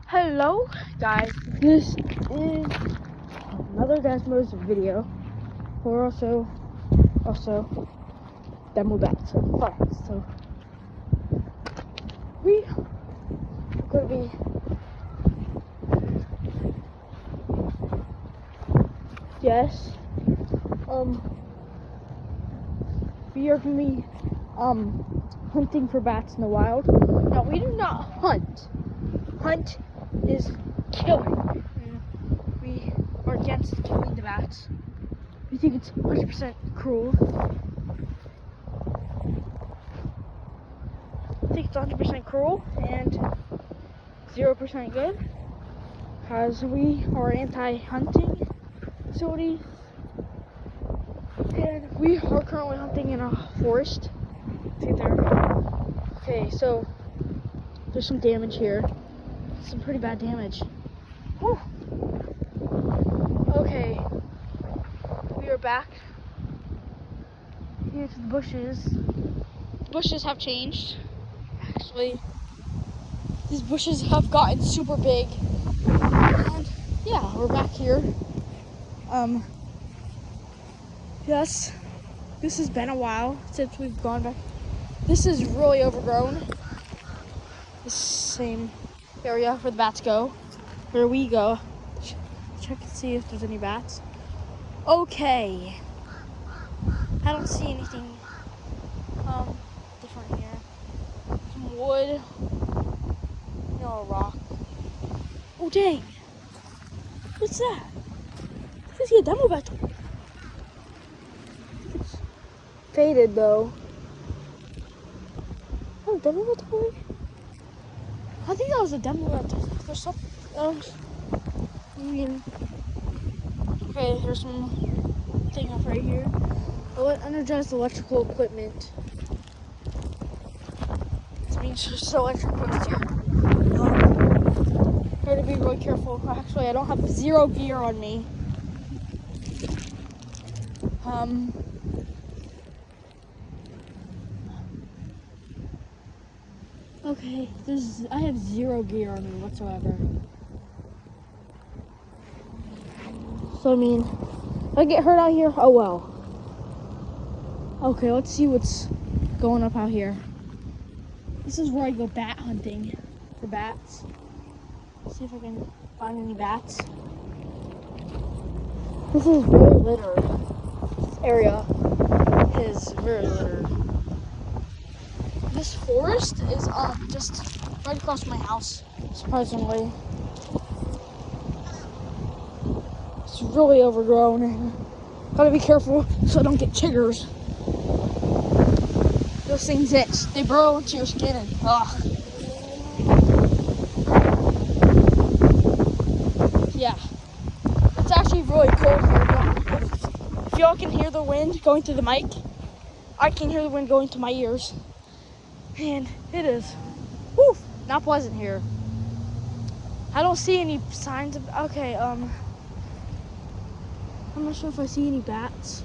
Hello guys, this is another Desmos video. We're also demo bats. Fine. So we are gonna be we are gonna be hunting for bats in the wild. Now we do not hunt. Hunt is killing. And we are against killing the bats. We think it's 100% cruel. I think it's 100% cruel and 0% good, because we are anti-hunting facilities, and we are currently hunting in a forest. See there? Okay, so there's some damage here. Some pretty bad damage. Whew. Okay, we are back here to the bushes. The bushes have changed. Actually, these bushes have gotten super big. And yeah, we're back here. Yes, this has been a while since we've gone back. This is really overgrown. This same area where the bats go, where we go. Check and see if there's any bats. Okay, I don't see anything different here. Some wood, a rock. Oh dang! What's that? I see a demo bat. It's faded though. Oh, demo bat. I think that was a demo bat. There's something else. Okay, there's some thing up right here. Energized electrical equipment. This means there's electric post here. Gotta be really careful. Actually, I don't have 0 gear on me. Okay, I have 0 gear on me whatsoever. So I mean, if I get hurt out here, oh well. Okay, let's see what's going up out here. This is where I go bat hunting for bats. See if I can find any bats. This is very littered. This area is very littered. This forest is just right across my house, surprisingly. It's really overgrown. Gotta be careful so I don't get chiggers. Those things itch. They burrow into your skin and ugh. Yeah. It's actually really cold here. If y'all can hear the wind going through the mic, I can hear the wind going to my ears. And it is not pleasant here. I don't see any signs of I'm not sure if I see any bats.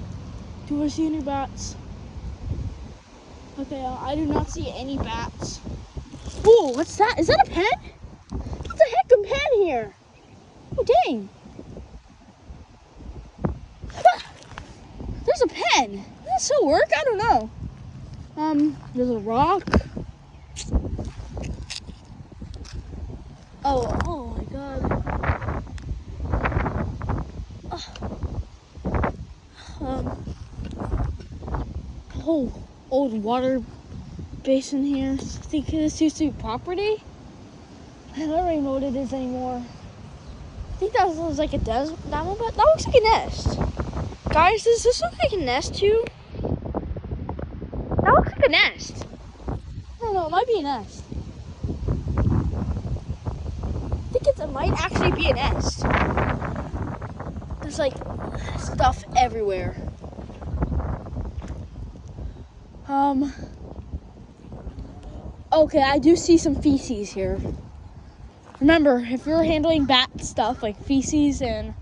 Do I see any bats? Okay, I do not see any bats. Oh, what's that? Is that a pen? What's a heck of a pen here? Oh, dang. There's a pen. Does that still work? I don't know. There's a rock. Oh my god. Old water basin here. I think this used to be property. I don't even know what it is anymore. I think that was like a desert. That looks like a nest. Guys, does this look like a nest too? That looks like a nest. I don't know, it might be a nest. I think it might actually be a nest. There's like stuff everywhere. Okay, I do see some feces here. Remember, if you're handling bat stuff like feces and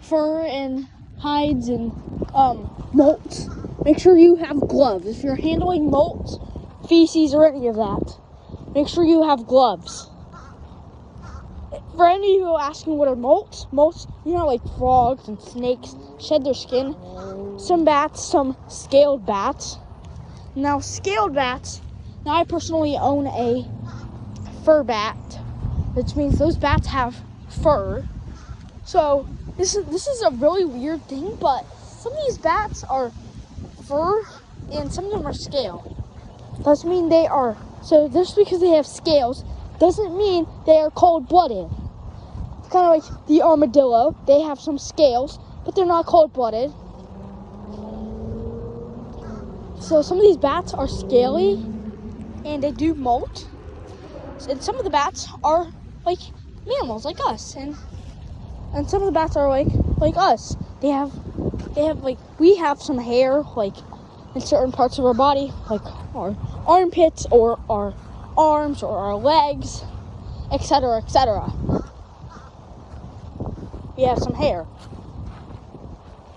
fur and hides and molts, make sure you have gloves. If you're handling molts, feces, or any of that, make sure you have gloves. For any of you asking what are molts, you know, like frogs and snakes shed their skin. Some bats, some scaled bats. Now, scaled bats, now I personally own a fur bat, which means those bats have fur. So this is a really weird thing, but some of these bats are fur and some of them are scale. Doesn't mean they are. So just because they have scales doesn't mean they are cold-blooded. It's kind of like the armadillo. They have some scales, but they're not cold-blooded. So some of these bats are scaly and they do molt. And some of the bats are like mammals like us. And some of the bats are like us. They have like, we have some hair like in certain parts of our body, like our armpits or our arms or our legs, etc., etc. We have some hair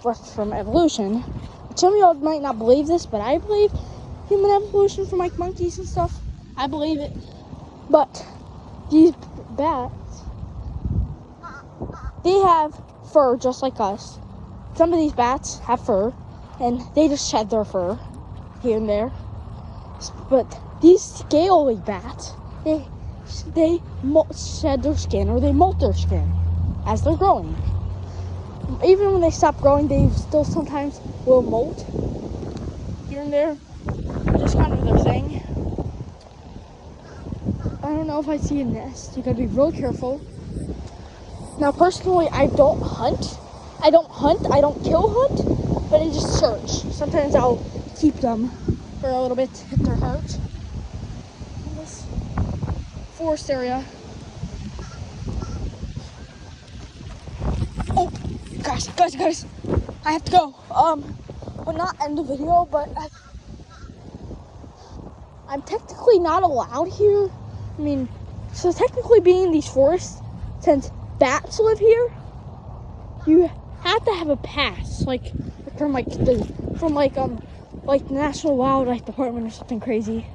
left from evolution. Some of y'all might not believe this, but I believe human evolution from like monkeys and stuff. I believe it. But these bats, they have fur just like us. Some of these bats have fur, and they just shed their fur here and there. But these scaly bats, they shed their skin, or they molt their skin as they're growing. Even when they stop growing, they still sometimes will molt here and there. Just kind of their thing. I don't know if I see a nest. You gotta be real careful. Now, personally, I don't hunt. I don't kill hunt, but I just search. Sometimes I'll keep them for a little bit if they're hurt. In this forest area. Oh, guys, I have to go. Well, not end the video, but I'm technically not allowed here. I mean, so technically being in these forests, since bats live here, you have to have a pass, like from the National Wildlife Department or something crazy,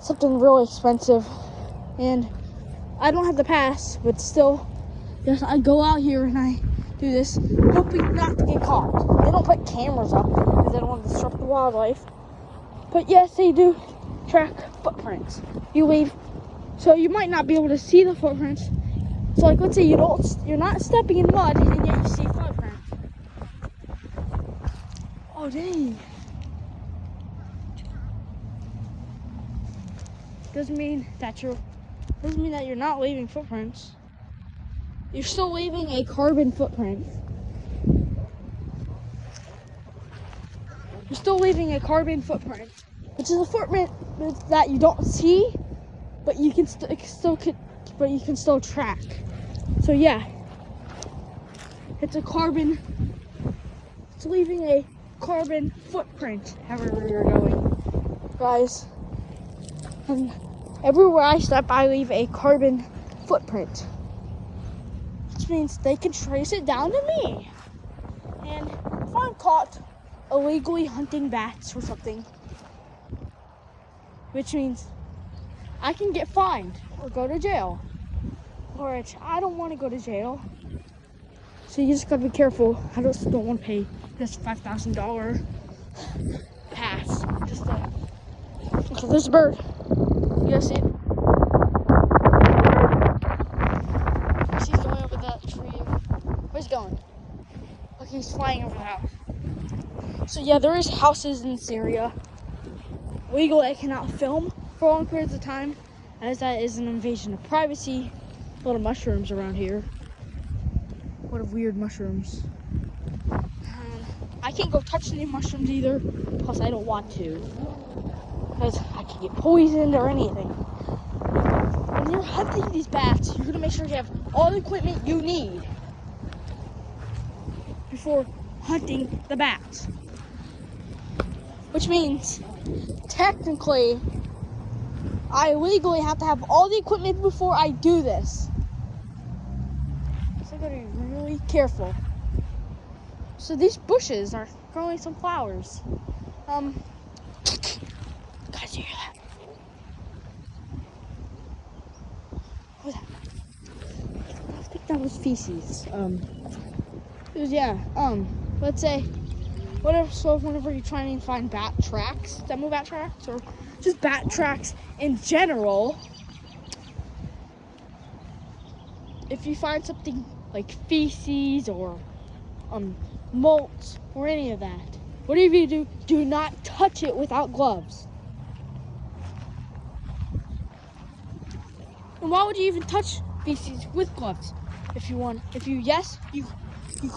something really expensive. And I don't have the pass, but still, yes, I go out here and I do this, hoping not to get caught. They don't put cameras up because they don't want to disrupt the wildlife. But yes, they do track footprints. You leave, so you might not be able to see the footprints. So like, let's say you're not stepping in mud, and yet you see footprints. Oh dang! Doesn't mean that you're not leaving footprints. You're still leaving a carbon footprint. You're still leaving a carbon footprint, which is a footprint that you don't see, but you can still track. So yeah, it's leaving a carbon footprint everywhere you're going, guys. And everywhere I step, I leave a carbon footprint, which means they can trace it down to me. And if I'm caught illegally hunting bats or something, which means I can get fined or go to jail. Which I don't want to go to jail. So you just gotta be careful. I just don't want to pay this $5,000 pass. So there's a bird. You guys see it? He's going over that tree. Where's he going? Okay, he's flying over the house. So yeah, there is houses in this area. Legally, I cannot film for long periods of time, as that is an invasion of privacy. A lot of mushrooms around here. What a weird mushrooms. I can't go touch any mushrooms either, plus I don't want to, because I can get poisoned or anything. When you're hunting these bats, you're gonna make sure you have all the equipment you need before hunting the bats. Which means, technically, I legally have to have all the equipment before I do this. So I gotta be really careful. So these bushes are growing some flowers. Guys, you hear that? What's that? that was feces. Yeah. Let's say, whenever you're trying to find bat tracks, demo bat tracks, or just bat tracks in general, if you find something like feces or molts or any of that, whatever you do, do not touch it without gloves. And why would you even touch feces with gloves? If you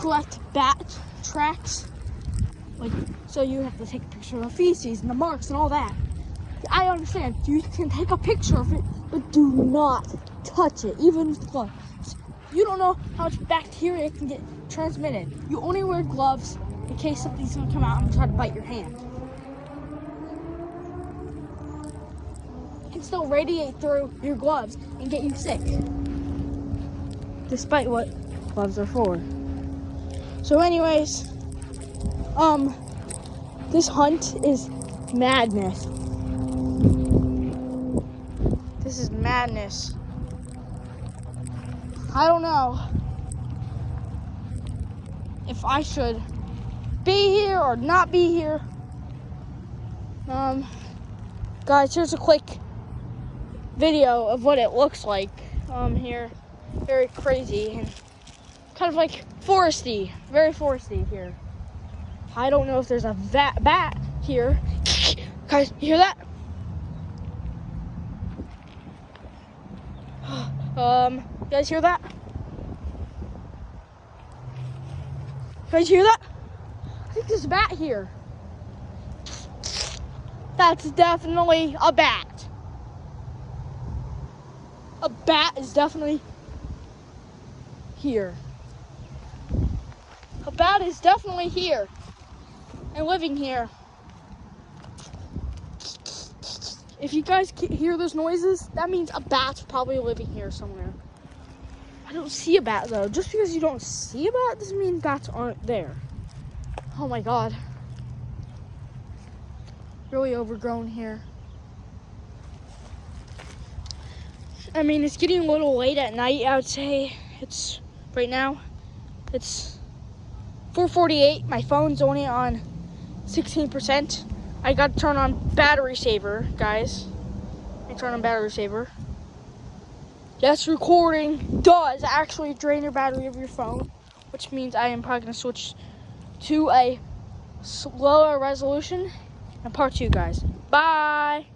collect bat tracks, like, so you have to take a picture of the feces and the marks and all that. I understand, you can take a picture of it, but do not touch it, even with gloves. You don't know how much bacteria can get transmitted. You only wear gloves in case something's gonna come out and try to bite your hand. It can still radiate through your gloves and get you sick, despite what gloves are for. So anyways, this hunt is madness. This is madness. I don't know if I should be here or not be here. Guys, here's a quick video of what it looks like here. Very crazy and kind of like foresty, very foresty here. I don't know if there's a bat here. Guys, you hear that? You guys hear that? You guys hear that? I think there's a bat here. That's definitely a bat. A bat is definitely here. A bat is definitely here and living here. If you guys can hear those noises, that means a bat's probably living here somewhere. I don't see a bat though. Just because you don't see a bat doesn't mean bats aren't there. Oh my God. Really overgrown here. I mean, it's getting a little late at night, I would say. It's right now, it's 4:48. My phone's only on 16%. I got to turn on battery saver, guys. I turn on battery saver. Yes, recording does actually drain your battery of your phone, which means I am probably going to switch to a slower resolution in part 2, guys. Bye.